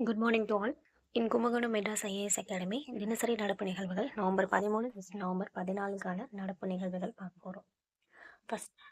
Good morning to all. In Kumbakonam Madras IAS academy தினசரி நடப்பு நிகழ்வுகள் நவம்பர் 13 நவம்பர் 14க்கான நடப்பு நிகழ்வுகள் பார்க்க போகிறோம். ஃபர்ஸ்ட்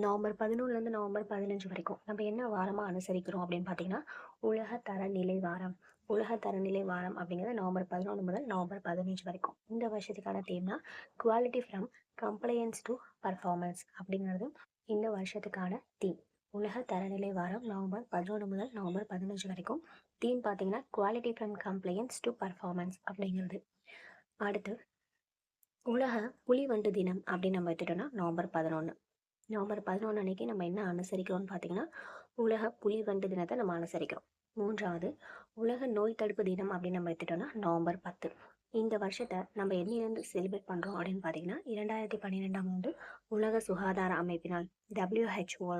நவம்பர் 11லேருந்து நவம்பர் 15 வரைக்கும் நம்ம என்ன வாரமாக அனுசரிக்கிறோம் அப்படின்னு பார்த்தீங்கன்னா உலக தரநிலை வாரம். உலக தரநிலை வாரம் அப்படிங்கிறது நவம்பர் 11 முதல் நவம்பர் 15 வரைக்கும். இந்த வருஷத்துக்கான தீம்னா quality from compliance to performance அப்படிங்கிறது இந்த வருஷத்துக்கான தீம். உலக தரநிலை வாரம் நவம்பர் 11 முதல் நவம்பர் 15 வரைக்கும். தீம் பார்த்தீங்கன்னா quality from compliance to performance அப்படிங்கிறது. அடுத்து உலக புலிவண்டு தினம் அப்படின்னு நம்ம எடுத்துட்டோம்னா நவம்பர் 11. நவம்பர் 11 அன்னைக்கு நம்ம என்ன அனுசரிக்கிறோம்னு பார்த்தீங்கன்னா உலக புலிவண்டு தினத்தை நம்ம அனுசரிக்கிறோம். மூன்றாவது உலக நோய் தடுப்பு தினம் அப்படின்னு நம்ம எடுத்துட்டோம்னா நவம்பர் 10. இந்த வருஷத்தை நம்ம என்னிலிருந்து செலிப்ரேட் பண்ணுறோம் அப்படின்னு பார்த்தீங்கன்னா 2012ஆம் ஆண்டு உலக சுகாதார அமைப்பினால் WHO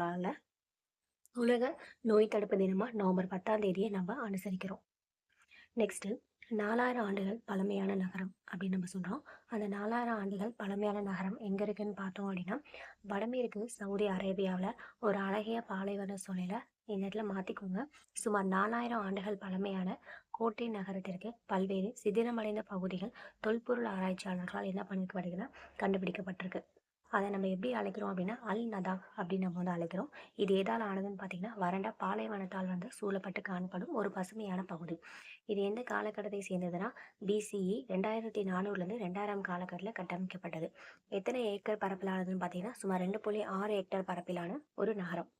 உலக நோய் தடுப்பு தினமாக நவம்பர் 10ஆம் தேதியை நம்ம அனுசரிக்கிறோம். நெக்ஸ்ட்டு 4000 ஆண்டுகள் பழமையான நகரம் அப்படின்னு நம்ம சொல்கிறோம். அந்த 4000 ஆண்டுகள் பழமையான நகரம் எங்கே இருக்குன்னு பார்த்தோம் அப்படின்னா வடமேற்கு சவுதி அரேபியாவில் ஒரு அழகிய பாலைவன சூழலை இந்த இடத்துல மாற்றிக்கோங்க. சுமார் 4000 ஆண்டுகள் பழமையான கோட்டை நகரத்திற்கு பல்வேறு சிதிலமடைந்த பகுதிகள் தொல்பொருள் ஆராய்ச்சியாளர்களால் என்ன பண்ணிக்கப்படுதுன்னா கண்டுபிடிக்கப்பட்டிருக்கு. அதை நம்ம எப்படி அழைக்கிறோம் அப்படின்னா அல் நதாக் அப்படின்னு நம்ம அழைக்கிறோம். இது எதால் ஆனதுன்னு பார்த்தீங்கன்னா வறண்ட பாலைவனத்தால் சூழப்பட்டு காணப்படும் ஒரு பசுமையான பகுதி. இது எந்த காலகட்டத்தை சேர்ந்ததுன்னா BCE 2400லேருந்து 2000 காலகட்டத்தில் கட்டமைக்கப்பட்டது. எத்தனை ஏக்கர் பரப்பிலானதுன்னு பார்த்தீங்கன்னா சுமார் 2.6 ஹெக்டர் பரப்பிலான ஒரு நகரம்.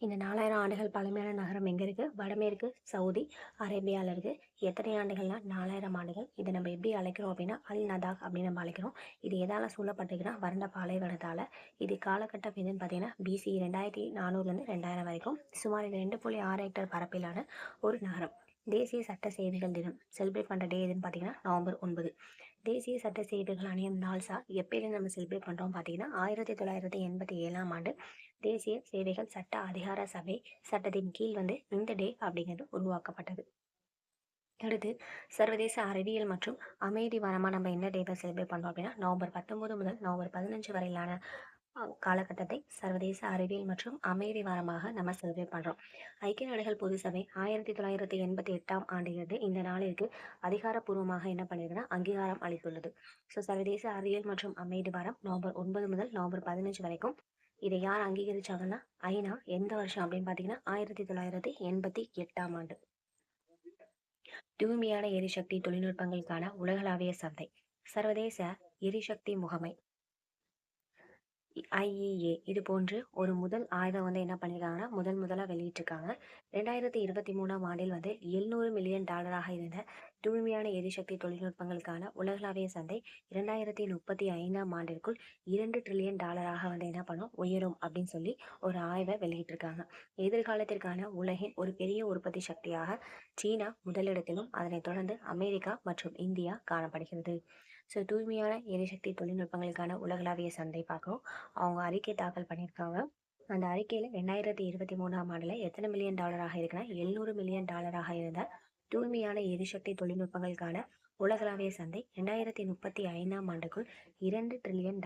இந்த 4000 ஆண்டுகள் பழமையான நகரம் எங்கே இருக்குது? வடமேற்கு சவுதி அரேபியாவில் இருக்குது. எத்தனை ஆண்டுகள்னா 4000 ஆண்டுகள். இதை நம்ம எப்படி அழைக்கிறோம் அப்படின்னா அல் நதாக் அப்படின்னு நம்ம அழைக்கிறோம். இது எதால் சூழப்பட்டிருக்குன்னா வறண்ட பாலைவனத்தால். இது காலகட்டம் எதுன்னு பார்த்தீங்கன்னா BCE 2400லேருந்து 2000 வரைக்கும். சுமார் 2.6 ஹெக்டர் பரப்பிலான ஒரு நகரம். தேசிய சட்ட சேவைகள் தினம் செலிப்ரேட் பண்ணுற டே எதுன்னு பார்த்தீங்கன்னா நவம்பர் 9. தேசிய சட்ட சேவைகள் ஆணையம் நால்சா எப்பயிலேருந்து நம்ம செலிப்ரேட் பண்ணுறோம் பார்த்தீங்கன்னா 1987ஆம் ஆண்டு தேசிய சேவைகள் சட்ட அதிகார சபை சட்டத்தின் கீழ் இந்த டே அப்படிங்கிறது உருவாக்கப்பட்டது. அடுத்து சர்வதேச அறிவியல் மற்றும் அமைதி வாரமாக நம்ம என்ன டேவை செலிப்ரேட் பண்ணுறோம் அப்படின்னா நவம்பர் 19 முதல் நவம்பர் 15 வரையிலான காலகட்டத்தை சர்வதேச அறிவியல் மற்றும் அமைதி வாரமாக நம்ம செலிப்ரேட் பண்ணுறோம். ஐக்கிய நாடுகள் பொது சபை 1988ஆம் ஆண்டிலிருந்து இந்த நாளிற்கு அதிகாரப்பூர்வமாக என்ன பண்ணியிருக்குன்னா அங்கீகாரம் அளித்துள்ளது. ஸோ சர்வதேச அறிவியல் மற்றும் அமைதி வாரம் நவம்பர் 9 முதல் நவம்பர் 15 வரைக்கும். இதை யார் அங்கீகரிச்சாங்கன்னா ஐநா எந்த வருஷம் அப்படின்னு பார்த்தீங்கன்னா 1988ஆம் ஆண்டு. தூய்மையான எரிசக்தி தொழில்நுட்பங்களுக்கான உலகளாவிய சந்தை. சர்வதேச எரிசக்தி முகமை IEA இது போன்று ஒரு முதல் ஆயுதம் என்ன பண்ணியிருக்காங்கன்னா முதலாக வெளியிட்டிருக்காங்க. 2023ஆம் ஆண்டில் $700 மில்லியன் இருந்த தூய்மையான எரிசக்தி தொழில்நுட்பங்களுக்கான உலகளாவிய சந்தை 2035ஆம் ஆண்டிற்குள் $2 ட்ரில்லியன் என்ன பண்ணும் உயரும் அப்படின்னு சொல்லி ஒரு ஆய்வை வெளியிட்டிருக்காங்க. எதிர்காலத்திற்கான உலகின் ஒரு பெரிய உற்பத்தி சக்தியாக சீனா முதலிடத்திலும் அதனைத் தொடர்ந்து அமெரிக்கா மற்றும் இந்தியா காணப்படுகிறது. ஸோ தூய்மையான எரிசக்தி தொழில்நுட்பங்களுக்கான உலகளாவிய சந்தை பார்க்குறோம். அவங்க அறிக்கை தாக்கல் பண்ணியிருக்காங்க. அந்த அறிக்கையில் 2023ஆம் ஆண்டில் எத்தனை மில்லியன் இருக்குன்னா $700 மில்லியன் இருந்த தூய்மையான எரிசக்தி தொழில்நுட்பங்களுக்கான உலகளாவிய சந்தை 2035ஆம் ஆண்டுக்குள் $2 ட்ரில்லியன்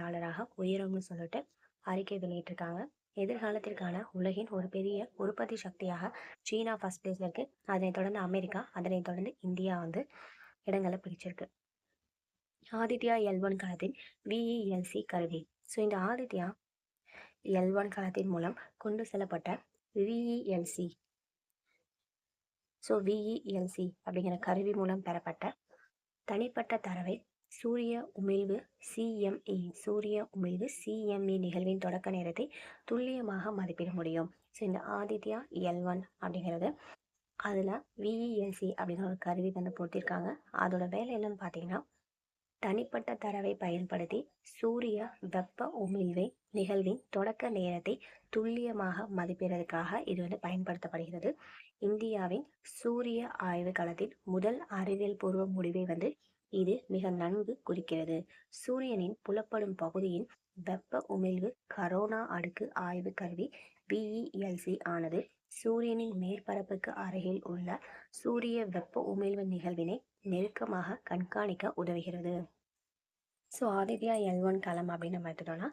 உயரும்னு சொல்லிட்டு அறிக்கை வெளியிட்டிருக்காங்க. எதிர்காலத்திற்கான உலகின் ஒரு பெரிய உற்பத்தி சக்தியாக சீனா ஃபர்ஸ்ட் பிளேஸ்ல இருக்கு. அதனைத் தொடர்ந்து அமெரிக்கா, அதனைத் தொடர்ந்து இந்தியா இடங்களை பிடிச்சிருக்கு. ஆதித்யா L1 கலத்தின் VELC கருவி. ஸோ இந்த ஆதித்யா L1 கலத்தின் மூலம் கொண்டு செல்லப்பட்ட VELC அப்படிங்கிற கருவி மூலம் பெறப்பட்ட தனிப்பட்ட தரவை சூரிய உமிழ்வு CME நிகழ்வின் தொடக்க நேரத்தை துல்லியமாக மதிப்பிட முடியும். ஸோ இந்த ஆதித்யா L1 அப்படிங்கிறது அதில் VELC அப்படிங்கிற ஒரு கருவி பொருத்திருக்காங்க. அதோட வேலை என்னன்னு பார்த்தீங்கன்னா தனிப்பட்ட தரவை பயன்படுத்தி சூரிய வெப்ப உமிழ்வை நிகழ்வின் தொடக்க நேரத்தை துல்லியமாக மதிப்பிடுவதற்காக இது பயன்படுத்தப்படுகிறது. இந்தியாவின் சூரிய ஆய்வு களத்தின் முதல் அறிவியல் பூர்வ முடிவை இது மிக நன்கு குறிக்கிறது. சூரியனின் புலப்படும் பகுதியின் வெப்ப உமிழ்வு கரோனா அடுக்கு ஆய்வு கருவி VELC ஆனது சூரியனின் மேற்பரப்புக்கு அருகில் உள்ள சூரிய வெப்ப உமிழ்வு நிகழ்வினை நெருக்கமாக கண்காணிக்க உதவுகிறது. ஸோ ஆதித்யா L1 கலம் அப்படின்னு நம்ம எடுத்துட்டோம்னா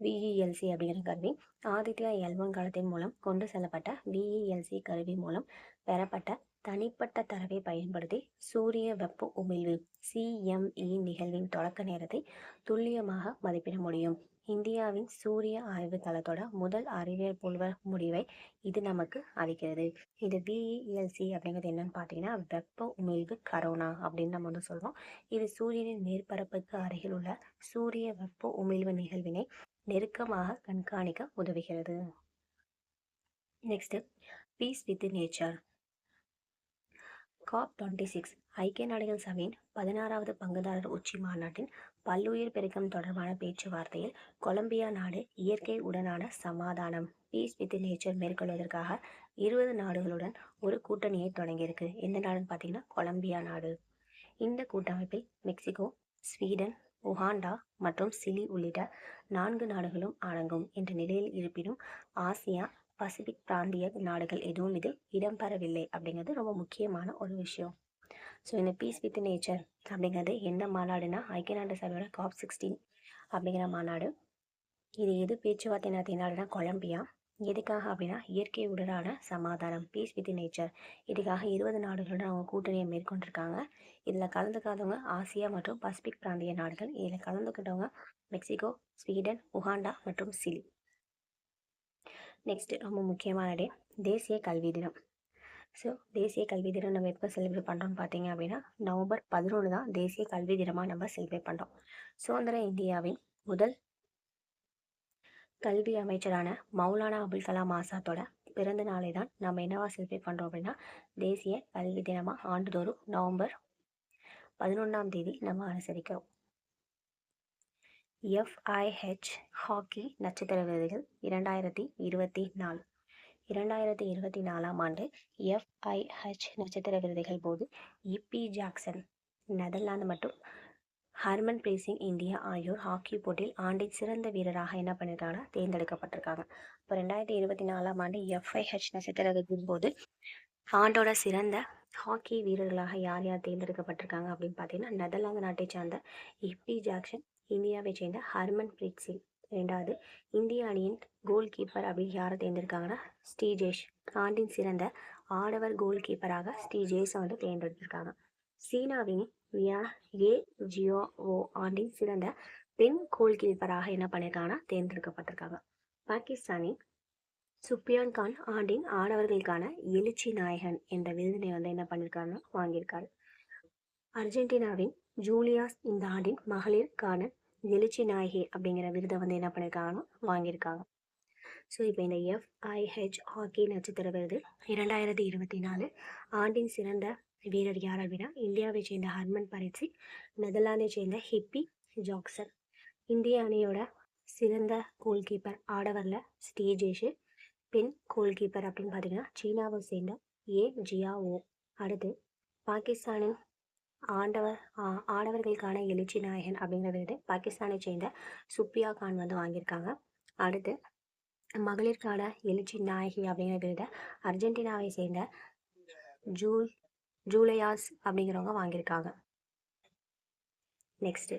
விஇஎல்சி அப்படிங்கிற கருவி ஆதித்யா L1 கலத்தின் மூலம் கொண்டு செல்லப்பட்ட விஇஎல்சி கருவி மூலம் பெறப்பட்ட தனிப்பட்ட தரவை பயன்படுத்தி சூரிய வெப்ப உமிழ்வு CME நிகழ்வின் தொடக்க நேரத்தை துல்லியமாக மதிப்பிட முடியும். இந்தியாவின் சூரிய ஆய்வு தளத்தோட முதல் அறிவியல் பூர்வ முடிவை இது நமக்கு அளிக்கிறது. இது விஇஎல்சி அப்படிங்கிறது என்னன்னு பார்த்தீங்கன்னா வெப்ப உமிழ்வு கரோனா அப்படின்னு நம்ம வந்து சொல்றோம். இது சூரியனின் மேற்பரப்புக்கு அருகில் உள்ள சூரிய வெப்ப உமிழ்வு நிகழ்வினை நெருக்கமாக கண்காணிக்க உதவுகிறது. Next, piece with nature. COP26 ஐக்கிய நாடுகள் சபையின் 16வது பங்குதாரர் உச்சி மாநாட்டின் பல்லுயிர் பெருக்கம் தொடர்பான பேச்சுவார்த்தையில் கொலம்பியா நாடு இயற்கை உடனான சமாதானம் பீஸ் வித் நேச்சர் மேற்கொள்வதற்காக 20 நாடுகளுடன் ஒரு கூட்டணியை தொடங்கியிருக்கு. எந்த நாடுன்னு பார்த்தீங்கன்னா கொலம்பியா நாடு. இந்த கூட்டமைப்பில் மெக்சிகோ, ஸ்வீடன், உகாண்டா மற்றும் சிலி உள்ளிட்ட 4 நாடுகளும் அடங்கும் என்ற நிலையில் இருப்பினும் ஆசியா பசிபிக் பிராந்திய நாடுகள் எதுவும் இதில் இடம்பெறவில்லை அப்படிங்கிறது ரொம்ப முக்கியமான ஒரு விஷயம். ஸோ இந்த பீஸ் வித் நேச்சர் அப்படிங்கிறது என்ன மாநாடுனா ஐக்கிய நாடு சபையோட COP16 அப்படிங்கிற மாநாடு. இது எது பேச்சுவார்த்தை நடத்திய நாடுனா கொலம்பியா. எதுக்காக அப்படின்னா இயற்கை உடனான சமாதானம் பீஸ் வித் நேச்சர். இதுக்காக 20 நாடுகளுடன் அவங்க கூட்டணியை மேற்கொண்டிருக்காங்க. இதில் கலந்துக்காதவங்க ஆசியா மற்றும் பசிபிக் பிராந்திய நாடுகள். இதில் கலந்துக்கிட்டவங்க மெக்சிகோ, ஸ்வீடன், உகாண்டா மற்றும் சிலி. நெக்ஸ்ட், ரொம்ப முக்கியமான டே தேசிய கல்வி தினம். ஸோ தேசிய கல்வி தினம் நம்ம எப்போ செலிப்ரேட் பண்ணுறோம்னு பார்த்தீங்க அப்படின்னா நவம்பர் 11 தான் தேசிய கல்வி தினமாக நம்ம செலிப்ரேட் பண்ணுறோம். சுதந்திர இந்தியாவின் முதல் கல்வி அமைச்சரான மௌலானா அபுல் கலாம் ஆசாத்தோட பிறந்த நாளை தான் நம்ம என்னவா செலிப்ரேட் பண்ணுறோம் அப்படின்னா தேசிய கல்வி தினமாக ஆண்டுதோறும் நவம்பர் 11ஆம் தேதி நம்ம அனுசரிக்கிறோம். FIH ஹாக்கி நட்சத்திர விருதுகள் 2024. 2024ஆம் ஆண்டு FIH நட்சத்திர விருதுகள் போது இப்பி ஜாக்சன் நெதர்லாந்து மற்றும் ஹர்மன் பிரீத் சிங் இந்தியா ஆகியோர் ஹாக்கி போட்டியில் ஆண்டின் சிறந்த வீரராக என்ன பண்ணியிருக்காங்கன்னா தேர்ந்தெடுக்கப்பட்டிருக்காங்க. இப்போ 2024ஆம் ஆண்டு FIH நட்சத்திர விருதின் போது ஆண்டோட சிறந்த ஹாக்கி வீரர்களாக யார் யார் தேர்ந்தெடுக்கப்பட்டிருக்காங்க அப்படின்னு பார்த்தீங்கன்னா நெதர்லாந்து நாட்டை சார்ந்த இப்பி ஜாக்சன், இந்தியாவை சேர்ந்த ஹர்மன் பிரீத் சிங். 2வது, இந்திய அணியின் கோல் கீப்பர் அப்படின்னு யாரை தேர்ந்தெடுக்காங்கன்னா ஸ்ரீஜேஷ். ஆண்டின் சிறந்த ஆடவர் கோல் கீப்பராக ஸ்ரீஜேஷை வந்து தேர்ந்தெடுத்திருக்காங்க. சீனாவின் ஏ ஜியோஓ ஆண்டின் சிறந்த பெண் கோல் கீப்பராக என்ன பண்ணியிருக்காங்கன்னா தேர்ந்தெடுக்கப்பட்டிருக்காங்க. பாகிஸ்தானின் சுப்யான் கான் ஆண்டின் ஆடவர்களுக்கான எழுச்சி நாயகன் என்ற விருதினை வந்து என்ன பண்ணியிருக்காருன்னா வாங்கியிருக்காரு. அர்ஜென்டினாவின் ஜூலியாஸ் இந்த ஆண்டின் மகளிருக்கான எழுச்சி நாயகி அப்படிங்கிற விருதை வந்து என்ன பண்ணியிருக்காங்கன்னா வாங்கியிருக்காங்க. ஸோ இப்போ இந்த FIH ஹாக்கி நட்சத்திர விருது 2024 ஆண்டின் சிறந்த வீரர் யார் அப்படின்னா இந்தியாவை சேர்ந்த ஹர்மன் பிரீத் சிங், நெதர்லாந்தை சேர்ந்த ஹிப்பி ஜாக்சன். இந்திய அணியோட சிறந்த கோல் கீப்பர் ஆடவரில் ஸ்ரீஜேஷ். பெண் கோல் கீப்பர் அப்படின்னு பார்த்தீங்கன்னா சீனாவை சேர்ந்த ஏ ஜியாஓ. அடுத்து பாகிஸ்தானின் ஆடவர்களுக்கான எழுச்சி நாயகன் அப்படிங்கிற விருது பாகிஸ்தானை சேர்ந்த சுப்பியா கான் வந்து வாங்கியிருக்காங்க. அடுத்து மகளிருக்கான எழுச்சி நாயகி அப்படிங்கிற விருதை அர்ஜென்டினாவை சேர்ந்த ஜூலியாஸ் அப்படிங்கிறவங்க வாங்கியிருக்காங்க. நெக்ஸ்ட்,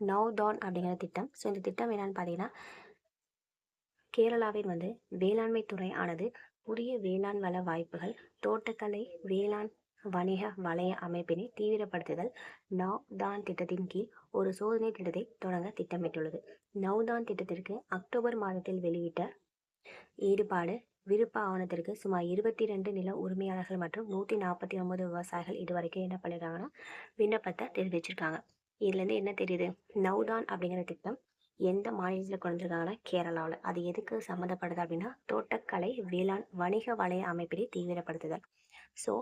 நவ்தான் அப்படிங்கிற திட்டம். ஸோ இந்த திட்டம் என்னன்னு பார்த்தீங்கன்னா கேரளாவில் வந்து வேளாண்மை துறை ஆனது புதிய வேளாண் வள வாய்ப்புகள், தோட்டக்கலை, வேளாண் வணிக வலய அமைப்பினை தீவிரப்படுத்துதல் நவ்தான் திட்டத்தின் கீழ் ஒரு சோதனை திட்டத்தை தொடங்க திட்டமிட்டுள்ளது. நவ்தான் திட்டத்திற்கு அக்டோபர் மாதத்தில் வெளியிட்ட ஈடுபாடு விருப்ப ஆவணத்திற்கு சுமார் 22 நில உரிமையாளர்கள் மற்றும் 149 விவசாயிகள் இதுவரைக்கும் என்ன பண்ணிருக்காங்கன்னா விண்ணப்பத்தை தெரிவிச்சிருக்காங்க. இதுலேருந்து என்ன தெரியுது, நவ்தான் அப்படிங்கிற திட்டம் எந்த மாநிலத்தில் கொண்டு வந்திருக்காங்கன்னா கேரளாவில். அது எதுக்கு சம்மந்தப்படுது அப்படின்னா தோட்டக்கலை வேளாண் வணிக வலய அமைப்பினை தீவிரப்படுத்துதல். ஸோ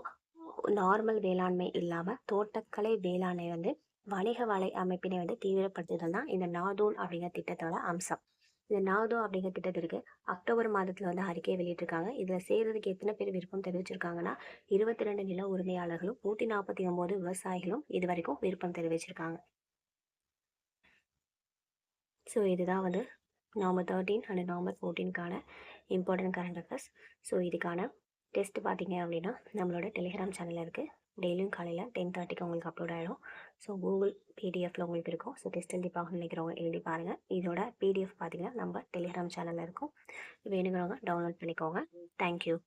நார்மல் வேளாண்மை இல்லாமல் தோட்டக்கலை வேளாண்மை வந்து வணிக வலை அமைப்பினை வந்து தீவிரப்படுத்துதல் தான் இந்த நாதோன் அப்படிங்கிற திட்டத்தோட அம்சம். இந்த நாதோ அப்படிங்கிற திட்டத்திற்கு அக்டோபர் மாதத்தில் வந்து அறிக்கையை வெளியிட்டிருக்காங்க. இதில் சேர்றதுக்கு எத்தனை பேர் விருப்பம் தெரிவிச்சிருக்காங்கன்னா 22 நில உரிமையாளர்களும் 149 விவசாயிகளும் இது வரைக்கும் விருப்பம் தெரிவிச்சிருக்காங்க. ஸோ இதுதான் வந்து நவம்பர் 13 அண்ட் நவம்பர் 14க்கான இம்பார்ட்டன்ட் கரண்ட் அஃபேர்ஸ். ஸோ இதுக்கான டெஸ்ட் பார்த்தீங்க அப்படின்னா நம்மளோட டெலிகிராம் சேனலில் இருக்குது. டெய்லியும் காலையில் 10:30க்கு உங்களுக்கு அப்லோட் ஆகிடும். ஸோ கூகுள் பிடிஎஃப்பில் உங்களுக்கு இருக்கும். ஸோ டெஸ்ட் எழுதி பார்க்கணும்னு நினைக்கிறவங்க எழுதி பாருங்கள். இதோட பிடிஎஃப் பார்த்தீங்கன்னா நம்ம டெலிகிராம் சேனலில் இருக்கும். வேணுங்கிறவங்க டவுன்லோட் பண்ணிக்கோங்க. தேங்க்யூ.